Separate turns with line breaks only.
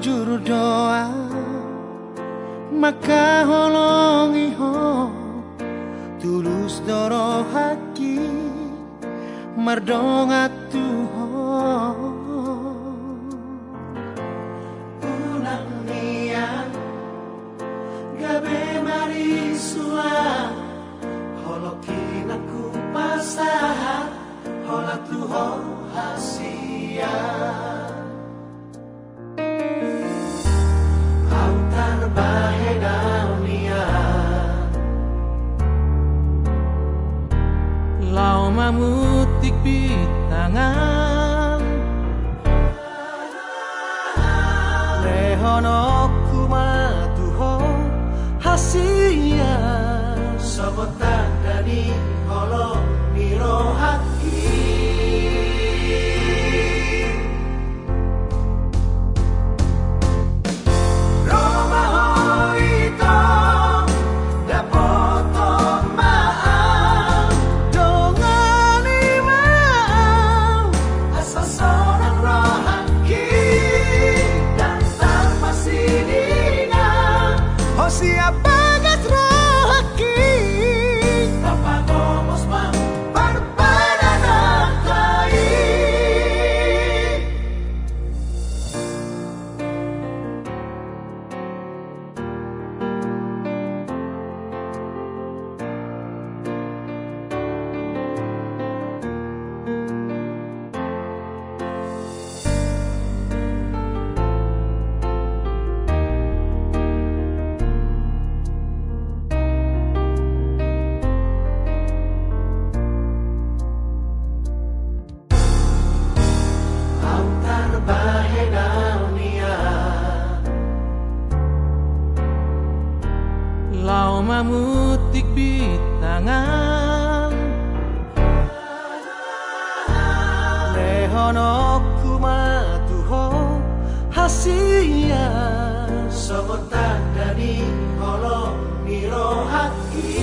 bujur doa maka holongi ho tulus doro haki mardonga tuho unang nian gabe marisua holokin aku pasah hola tuho hasia autar bahedaunia lau mamutik bitangan lehono kumatuho hasia sobotan dari holo niro haki Roma hoito dapoto maaf dongani maaf asal seorang rohaki dan tanpa sidina oh siapa gas rohaki Papa gomos mam berpadanakai autar bahedaunia lau mamutik bitangan lehono kumatuho hasia sobotan dari holo niro haki